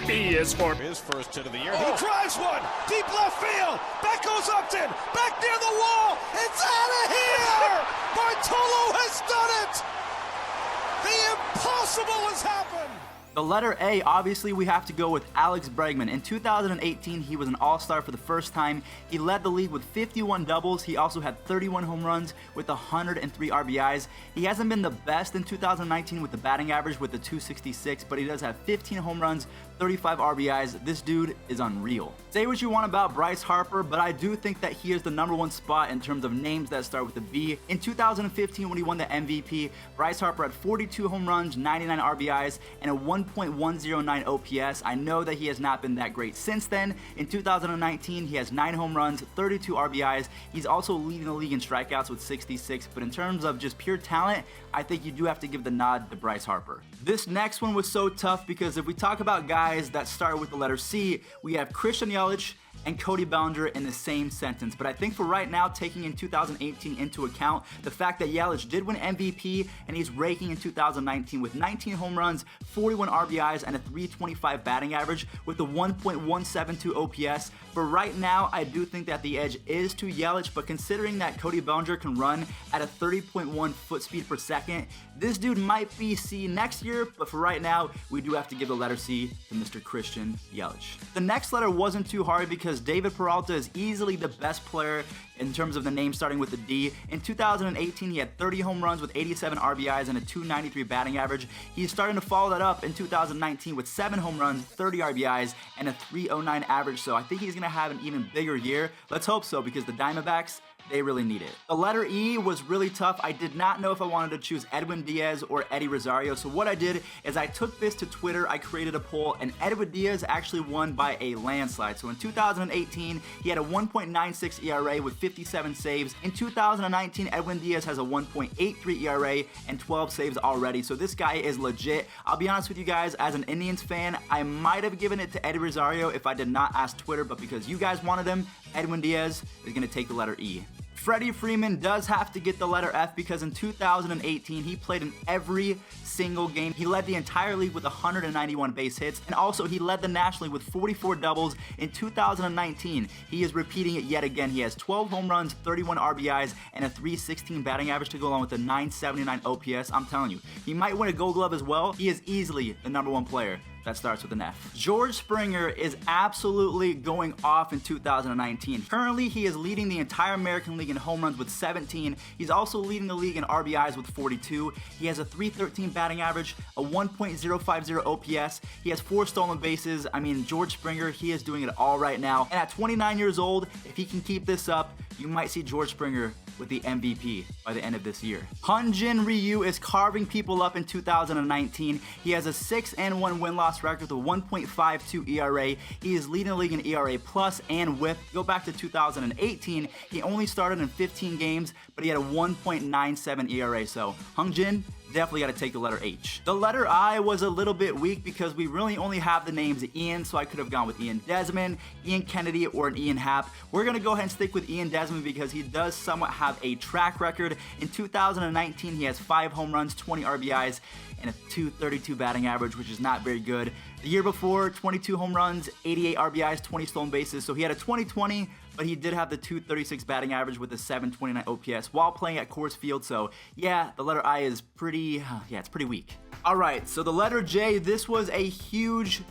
B is for his first hit of the year. He drives one, deep left field. Back goes Upton, back near the wall. It's out of here! Bartolo has done it! The impossible has happened! The letter A, obviously we have to go with Alex Bregman. In 2018, he was an all-star for the first time. He led the league with 51 doubles. He also had 31 home runs with 103 RBIs. He hasn't been the best in 2019 with the batting average with the 266, but he does have 15 home runs, 35 RBIs. This dude is unreal. Say what you want about Bryce Harper, but I do think that he is the #1 spot in terms of names that start with a B. In 2015, when he won the MVP, Bryce Harper had 42 home runs, 99 RBIs, and a 1.109 OPS. I know that he has not been that great since then. In 2019, he has 9 home runs, 32 RBIs. He's also leading the league in strikeouts with 66, but in terms of just pure talent, I think you do have to give the nod to Bryce Harper. This next one was so tough because if we talk about guys that start with the letter C, we have Christian Yelich and Cody Bellinger in the same sentence. But I think for right now, taking in 2018 into account, the fact that Yelich did win MVP and he's raking in 2019 with 19 home runs, 41 RBIs, and a 325 batting average with a 1.172 OPS. For right now, I do think that the edge is to Yelich, but considering that Cody Bellinger can run at a 30.1 foot speed per second, this dude might be C next year, but for right now, we do have to give the letter C to Mr. Christian Yelich. The next letter wasn't too hard because David Peralta is easily the best player in terms of the name starting with a D. In 2018, he had 30 home runs with 87 RBIs and a 293 batting average. He's starting to follow that up in 2019 with 7 home runs, 30 RBIs, and a 309 average, so I think he's going to have an even bigger year. Let's hope so because the Diamondbacks, they really need it. The letter E was really tough. I did not know if I wanted to choose Edwin Diaz or Eddie Rosario, so what I did is I took this to Twitter, I created a poll, and Edwin Diaz actually won by a landslide. So in 2018, he had a 1.96 ERA with 57 saves. In 2019, Edwin Diaz has a 1.83 ERA and 12 saves already, so this guy is legit. I'll be honest with you guys, as an Indians fan, I might have given it to Eddie Rosario if I did not ask Twitter, but because you guys wanted him, Edwin Diaz is going to take the letter E. Freddie Freeman does have to get the letter F because in 2018, he played in every single game. He led the entire league with 191 base hits, and also he led the National League with 44 doubles in 2019. He is repeating it yet again. He has 12 home runs, 31 RBIs, and a 316 batting average to go along with a 979 OPS. I'm telling you, he might win a Gold Glove as well. He is easily the #1 player that starts with an F. George Springer is absolutely going off in 2019. Currently, he is leading the entire American League in home runs with 17. He's also leading the league in RBIs with 42. He has a 313 batting average, a 1.050 OPS. He has 4 stolen bases. I mean, George Springer, he is doing it all right now. And at 29 years old, if he can keep this up, you might see George Springer with the MVP by the end of this year. Jin Ryu is carving people up in 2019. He has a 6-1 win-loss record with a 1.52 ERA. He is leading the league in ERA plus and WHIP. Go back to 2018, he only started in 15 games, but he had a 1.97 ERA. So Jin, definitely got to take the letter H. The letter I was a little bit weak because we really only have the names Ian, so I could have gone with Ian Desmond, Ian Kennedy, or an Ian Happ. We're going to go ahead and stick with Ian Desmond because he does somewhat have a track record. In 2019, he has 5 home runs, 20 RBIs, and a 232 batting average, which is not very good. The year before, 22 home runs, 88 RBIs, 20 stolen bases, so he had a 2020, but he did have the 236 batting average with a 729 OPS while playing at Coors Field, so yeah, the letter I is pretty, it's pretty weak. Alright, so the letter J, this was a huge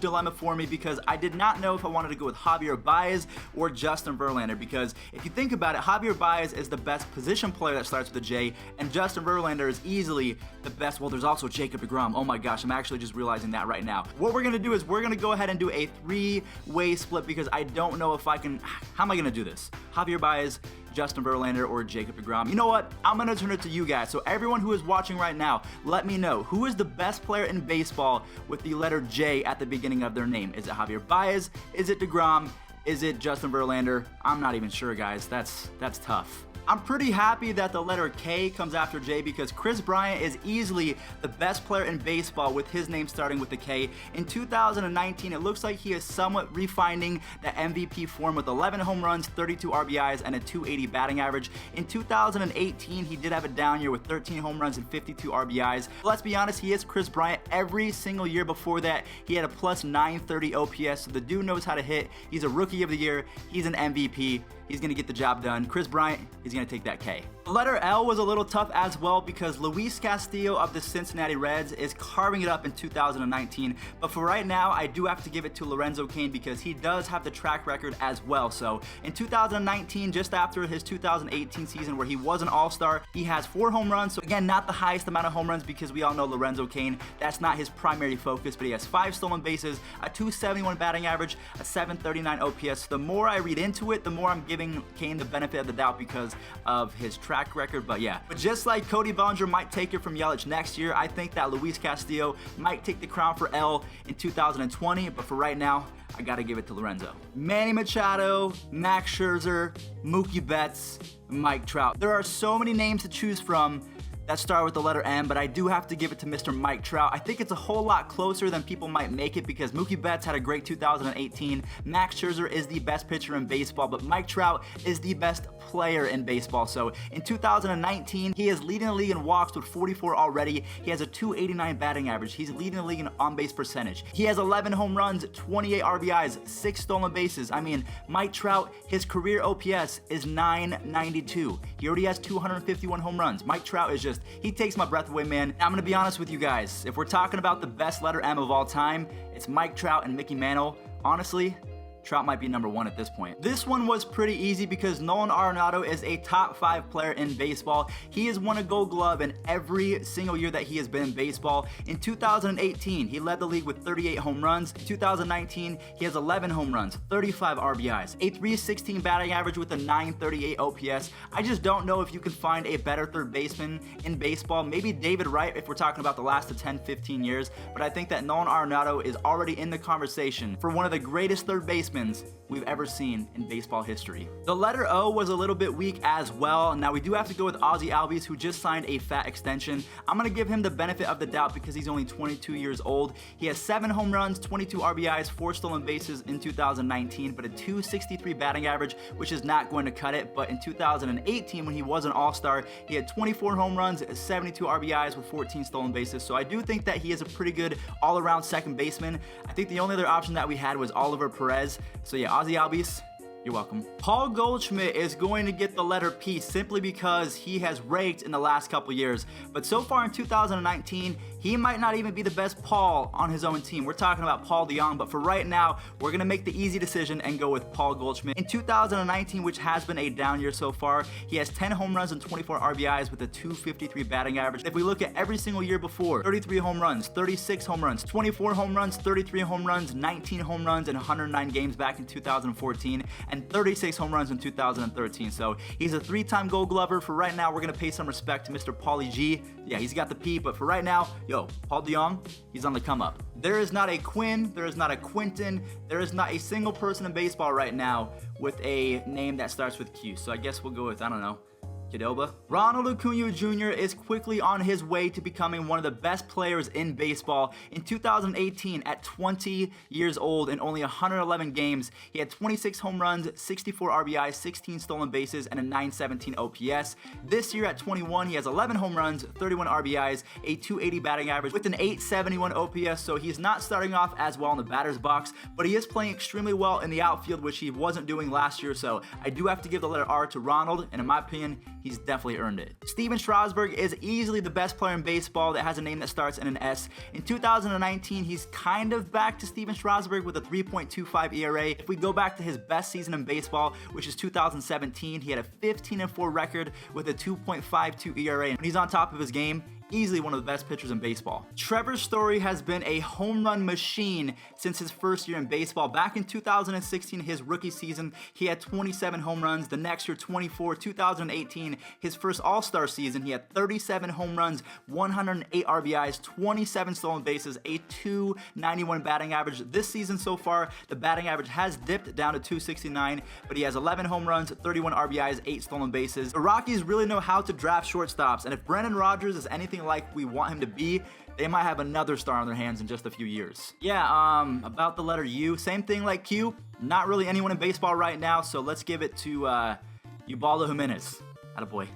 dilemma for me because I did not know if I wanted to go with Javier Baez or Justin Verlander, because if you think about it, Javier Baez is the best position player that starts with a J, and Justin Verlander is easily the best. Well, there's also Jacob deGrom. Oh my gosh, I'm actually just realizing that right now. What we're going to do is we're going to go ahead and do a 3-way split because I don't know if I can, how am I going to do this? Javier Baez, Justin Verlander, or Jacob deGrom. You know what? I'm going to turn it to you guys. So everyone who is watching right now, let me know, who is the best player in baseball with the letter J at the beginning of their name? Is it Javier Baez? Is it deGrom? Is it Justin Verlander? I'm not even sure, guys. That's tough. I'm pretty happy that the letter K comes after J because Kris Bryant is easily the best player in baseball with his name starting with the K. In 2019, it looks like he is somewhat refining that MVP form with 11 home runs, 32 RBIs, and a 280 batting average. In 2018, he did have a down year with 13 home runs and 52 RBIs. But let's be honest, he is Kris Bryant. Every single year before that, he had a plus 930 OPS, so the dude knows how to hit. He's a Rookie of the Year. He's an MVP. He's going to get the job done. Kris Bryant, he's going to take that K. The letter L was a little tough as well because Luis Castillo of the Cincinnati Reds is carving it up in 2019. But for right now, I do have to give it to Lorenzo Cain because he does have the track record as well. So in 2019, just after his 2018 season where he was an All-Star, he has 4 home runs. So again, not the highest amount of home runs because we all know Lorenzo Cain, that's not his primary focus, but he has 5 stolen bases, a 271 batting average, a 739 OPS. The more I read into it, the more I'm giving Cain the benefit of the doubt because of his track record. But yeah, but just like Cody Bellinger might take it from Yelich next year, I think that Luis Castillo might take the crown for L in 2020, but for right now, I gotta give it to Lorenzo. Manny Machado, Max Scherzer, Mookie Betts, Mike Trout. There are so many names to choose from that start with the letter M, but I do have to give it to Mr. Mike Trout. I think it's a whole lot closer than people might make it because Mookie Betts had a great 2018. Max Scherzer is the best pitcher in baseball, but Mike Trout is the best player in baseball. So in 2019, he is leading the league in walks with 44 already. He has a 289 batting average. He's leading the league in on-base percentage. He has 11 home runs, 28 RBIs, 6 stolen bases. I mean, Mike Trout, his career OPS is 992. He already has 251 home runs. Mike Trout is just, he takes my breath away, man. I'm gonna be honest with you guys. If we're talking about the best letter M of all time, it's Mike Trout and Mickey Mantle. Honestly, Trout might be number 1 at this point. This one was pretty easy because Nolan Arenado is a top 5 player in baseball. He has won a Gold Glove in every single year that he has been in baseball. In 2018, he led the league with 38 home runs. In 2019, he has 11 home runs, 35 RBIs, a 316 batting average with a 938 OPS. I just don't know if you can find a better third baseman in baseball. Maybe David Wright if we're talking about the last of 10, 15 years, but I think that Nolan Arenado is already in the conversation for one of the greatest third basemen we've ever seen in baseball history. The letter O was a little bit weak as well. Now we do have to go with Ozzie Albies, who just signed a fat extension. I'm gonna give him the benefit of the doubt because he's only 22 years old. He has 7 home runs, 22 RBIs, 4 stolen bases in 2019, but a 263 batting average, which is not going to cut it. But in 2018, when he was an All-Star, he had 24 home runs, 72 RBIs with 14 stolen bases. So I do think that he is a pretty good all-around second baseman. I think the only other option that we had was Oliver Perez. So yeah, Ozzie Albies, you're welcome. Paul Goldschmidt is going to get the letter P simply because he has raked in the last couple years. But so far in 2019, he might not even be the best Paul on his own team. We're talking about Paul DeJong, but for right now, we're going to make the easy decision and go with Paul Goldschmidt. In 2019, which has been a down year so far, he has 10 home runs and 24 RBIs with a 253 batting average. If we look at every single year before, 33 home runs, 36 home runs, 24 home runs, 33 home runs, 19 home runs in 109 games back in 2014, and 36 home runs in 2013. So he's a 3-time Gold Glover. For right now, we're going to pay some respect to Mr. Paulie G. Yeah, he's got the P, but for right now, yo, Paul DeJong, he's on the come up. There is not a Quinn, there is not a Quentin, there is not a single person in baseball right now with a name that starts with Q. So I guess we'll go with, I don't know, Kidoba. Ronald Acuna Jr. is quickly on his way to becoming one of the best players in baseball. In 2018, at 20 years old and only 111 games, he had 26 home runs, 64 RBIs, 16 stolen bases, and a 917 OPS. This year at 21, he has 11 home runs, 31 RBIs, a 280 batting average with an 871 OPS, so he's not starting off as well in the batter's box, but he is playing extremely well in the outfield, which he wasn't doing last year, so I do have to give the letter R to Ronald, and in my opinion, he's definitely earned it. Steven Strasburg is easily the best player in baseball that has a name that starts in an S. In 2019, he's kind of back to Steven Strasburg with a 3.25 ERA. If we go back to his best season in baseball, which is 2017, he had a 15-4 record with a 2.52 ERA. And when he's on top of his game, Easily one of the best pitchers in baseball. Trevor Story has been a home run machine since his first year in baseball. Back in 2016, his rookie season, he had 27 home runs. The next year, 24. 2018, his first All-Star season, he had 37 home runs, 108 RBIs, 27 stolen bases, a .291 batting average. This season so far, the batting average has dipped down to .269, but he has 11 home runs, 31 RBIs, 8 stolen bases. The Rockies really know how to draft shortstops, and if Brendan Rodgers is anything like we want him to be, they might have another star on their hands in just a few years. Yeah, about the letter U, same thing like Q. Not really anyone in baseball right now, so let's give it to Ubaldo Jimenez. Attaboy.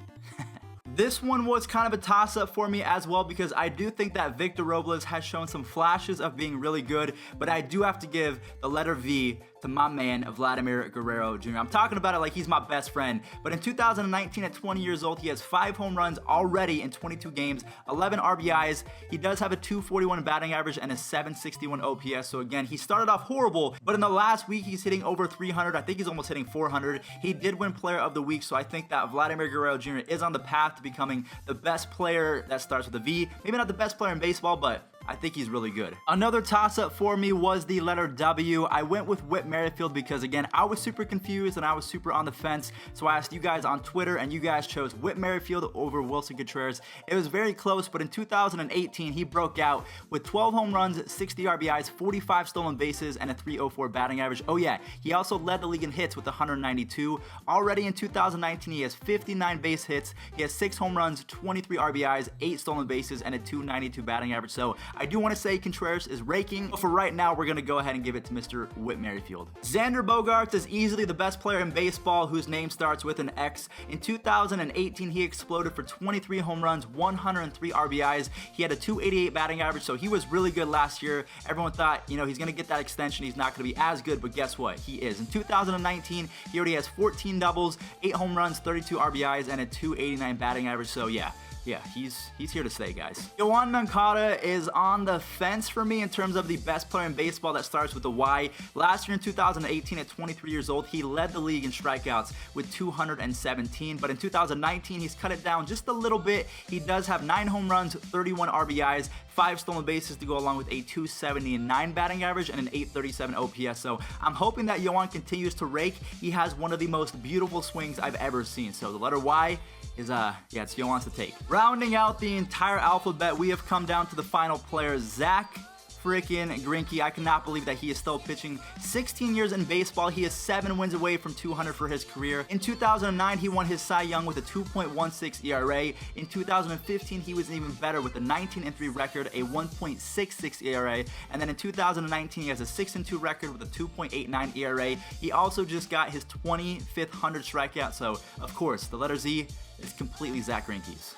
This one was kind of a toss-up for me as well because I do think that Victor Robles has shown some flashes of being really good, but I do have to give the letter V to my man, Vladimir Guerrero Jr. I'm talking about it like he's my best friend, but in 2019 at 20 years old, he has 5 home runs already in 22 games, 11 RBIs. He does have a .241 batting average and a .761 OPS, so again, he started off horrible, but in the last week, he's hitting over 300. I think he's almost hitting 400. He did win Player of the Week, so I think that Vladimir Guerrero Jr. is on the path to becoming the best player that starts with a V. Maybe not the best player in baseball, but I think he's really good. Another toss-up for me was the letter W. I went with Whit Merrifield because, again, I was super confused and I was super on the fence. So I asked you guys on Twitter and you guys chose Whit Merrifield over Wilson Contreras. It was very close, but in 2018, he broke out with 12 home runs, 60 RBIs, 45 stolen bases, and a .304 batting average. Oh yeah, he also led the league in hits with 192. Already in 2019, he has 59 base hits. He has 6 home runs, 23 RBIs, 8 stolen bases, and a .292 batting average. So I do want to say Contreras is raking, but for right now, we're going to go ahead and give it to Mr. Whit Merrifield. Xander Bogaerts is easily the best player in baseball whose name starts with an X. In 2018, he exploded for 23 home runs, 103 RBIs. He had a .288 batting average, so he was really good last year. Everyone thought, he's going to get that extension. He's not going to be as good, but guess what? He is. In 2019, he already has 14 doubles, 8 home runs, 32 RBIs, and a .289 batting average, so yeah, he's here to stay, guys. Yoan Nincada is on the fence for me in terms of the best player in baseball that starts with a Y. Last year in 2018, at 23 years old, he led the league in strikeouts with 217, but in 2019, he's cut it down just a little bit. He does have 9 home runs, 31 RBIs, 5 stolen bases to go along with a .279 batting average and an .837 OPS. So I'm hoping that Yoan continues to rake. He has one of the most beautiful swings I've ever seen. So the letter Y is, it's Yoan's to take. Rounding out the entire alphabet, we have come down to the final player, Zach freaking Greinke. I cannot believe that he is still pitching. 16 years in baseball, he is 7 wins away from 200 for his career. In 2009, he won his Cy Young with a 2.16 ERA. In 2015, he was even better with a 19-3 record, a 1.66 ERA. And then in 2019, he has a 6-2 record with a 2.89 ERA. He also just got his 25th 100 strikeout. So, of course, the letter Z is completely Zach Greinke's.